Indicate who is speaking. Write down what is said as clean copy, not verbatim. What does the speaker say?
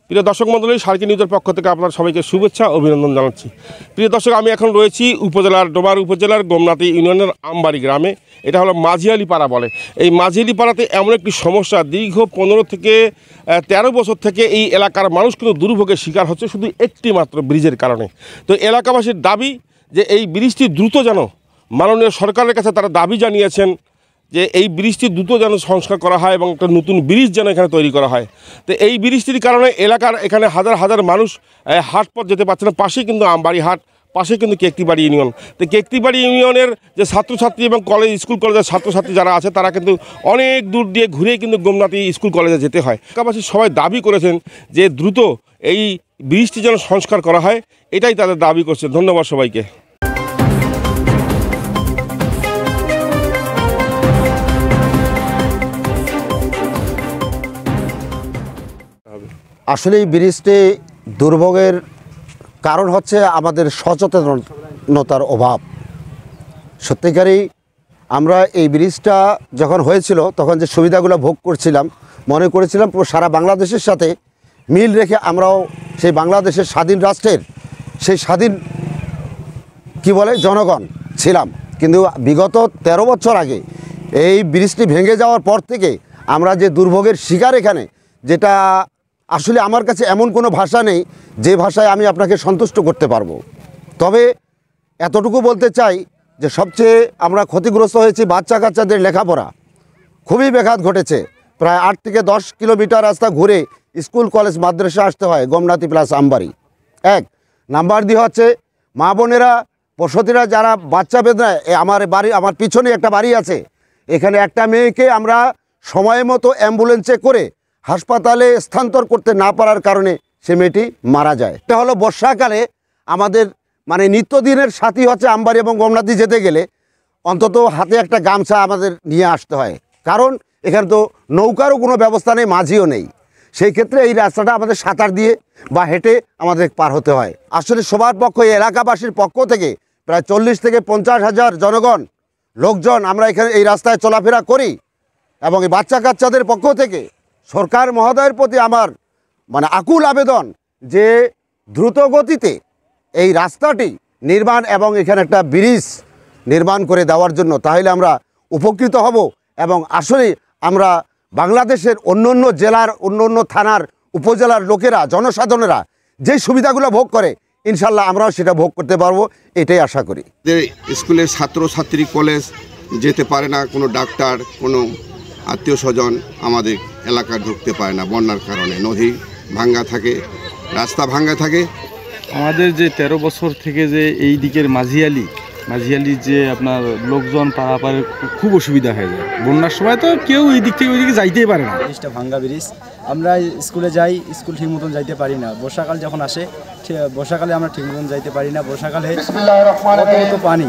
Speaker 1: প্রিয় দর্শক মণ্ডলী, সার্কি নিউজের পক্ষ থেকে আপনার সবাইকে শুভেচ্ছা অভিনন্দন জানাচ্ছি। প্রিয় দর্শক, আমি এখন রয়েছি ডোমার উপজেলার গোমনাথী ইউনিয়নের আমবাড়ি গ্রামে। এটা হলো মাঝিয়ালি পাড়া বলে। এই মাঝিয়ালি পাড়াতে এমন একটি সমস্যা, দীর্ঘ 15 থেকে 13 বছর থেকে এই এলাকার মানুষ কিন্তু দুর্ভোগের শিকার হচ্ছে শুধু একটি মাত্র ব্রিজের কারণে। তো এলাকাবাসীর দাবি যে এই ব্রিজটি দ্রুত যেন মাননীয় সরকারের কাছে তারা দাবি জানিয়েছেন যে এই ব্রিজটি দ্রুত যেন সংস্কার করা হয় এবং একটা নতুন ব্রিজ যেন এখানে তৈরি করা হয়। তো এই ব্রিজটির কারণে এলাকার এখানে হাজার হাজার মানুষ হাট পথ যেতে পারছে না। পাশেই কিন্তু আমবাড়ি হাট, পাশে কিন্তু কেকটিবাড়ি ইউনিয়ন। তো কেকটিবাড়ি ইউনিয়নের যে ছাত্রছাত্রী এবং স্কুল কলেজের ছাত্রছাত্রী যারা আছে তারা কিন্তু অনেক দূর দিয়ে ঘুরে কিন্তু গোমনাথী স্কুল কলেজে যেতে হয়। এলাকাবাসী সবাই দাবি করেছেন যে দ্রুত এই ব্রিজটি যেন সংস্কার করা হয়, এটাই তাদের দাবি করছে। ধন্যবাদ সবাইকে।
Speaker 2: আসলে এই ব্রিজটি দুর্ভোগের কারণ হচ্ছে আমাদের সচেতনতার অভাব। সত্যিকারই আমরা এই ব্রিজটা যখন হয়েছিল তখন যে সুবিধাগুলো ভোগ করছিলাম, মনে করেছিলাম সারা বাংলাদেশের সাথে মিল রেখে আমরাও সেই বাংলাদেশের স্বাধীন রাষ্ট্রের সেই স্বাধীন জনগণ ছিলাম। কিন্তু বিগত 13 বছর আগে এই ব্রিজটি ভেঙে যাওয়ার পর থেকে আমরা যে দুর্ভোগের শিকার এখানে, যেটা আসলে আমার কাছে এমন কোনো ভাষা নেই যে ভাষায় আমি আপনাকে সন্তুষ্ট করতে পারবো। তবে এতটুকু বলতে চাই যে সবচেয়ে আমরা ক্ষতিগ্রস্ত হয়েছি বাচ্চা কাচ্চাদের লেখাপড়া। খুবই ব্যাঘাত ঘটেছে। প্রায় 8 থেকে 10 কিলোমিটার রাস্তা ঘুরে স্কুল কলেজ মাদ্রাসা আসতে হয় গোমনাথী প্লাস আমবাড়ি। এক নাম্বার 2 হচ্ছে মা বোনেরা বসতিরা যারা বাচ্চা বেদনায়, আমার পিছনে একটা বাড়ি আছে, এখানে একটা মেয়েকে আমরা সময় মতো অ্যাম্বুলেন্সে করে হাসপাতালে স্থানান্তর করতে না পারার কারণে সে মেয়েটি মারা যায়। এটা হলো বর্ষাকালে আমাদের নিত্যদিনের সাথী হচ্ছে আমবাড়ি এবং গোমনাথী যেতে গেলে অন্তত হাতে একটা গামছা আমাদের নিয়ে আসতে হয়, কারণ এখানে তো নৌকারও কোনো ব্যবস্থা নেই, মাঝিও নেই। সেই ক্ষেত্রে এই রাস্তাটা আমাদের সাঁতার দিয়ে বা হেঁটে আমাদের পার হতে হয়। আসলে সবার পক্ষ, এলাকাবাসীর পক্ষ থেকে প্রায় 40 থেকে 50 হাজার লোকজন আমরা এখানে এই রাস্তায় চলাফেরা করি এবং এই বাচ্চা কাচ্চাদের পক্ষ থেকে সরকার মহোদয়ের প্রতি আমার আকুল আবেদন যে দ্রুত গতিতে এই রাস্তাটি নির্মাণ এবং এখানে একটা ব্রিজ নির্মাণ করে দেওয়ার জন্য, তাহলে আমরা উপকৃত হব এবং আসলে আমরা বাংলাদেশের অন্য জেলার, অন্য থানার, উপজেলার লোকেরা, জনসাধারণেরা যে সুবিধাগুলো ভোগ করে ইনশাল্লাহ আমরাও সেটা ভোগ করতে পারবো, এটাই আশা করি।
Speaker 3: স্কুলের ছাত্রছাত্রী কলেজ যেতে পারে না, কোনো ডাক্তার, কোনো আত্মীয় স্বজন আমাদের এলাকায় ঢুকতে পারে না বন্যার কারণে। নদী ভাঙ্গা থাকে, রাস্তা ভাঙ্গা থাকে।
Speaker 4: আমাদের যে 13 বছর থেকে যে এই দিকের মাঝিয়ালি যে আপনার লোকজন পারাপারে খুব অসুবিধা হয়ে যায়। বন্যার সময় তো কেউ এই দিক থেকে ওই দিকে যাইতেই পারে না।
Speaker 5: ব্রিজটা ভাঙ্গা ব্রিজ, আমরা স্কুলে যাই, স্কুল ঠিক মতন যাইতে পারি না। বর্ষাকাল যখন আসে, বর্ষাকালে আমরা ঠিক মতন যাইতে পারি না। বর্ষাকালে কত পানি,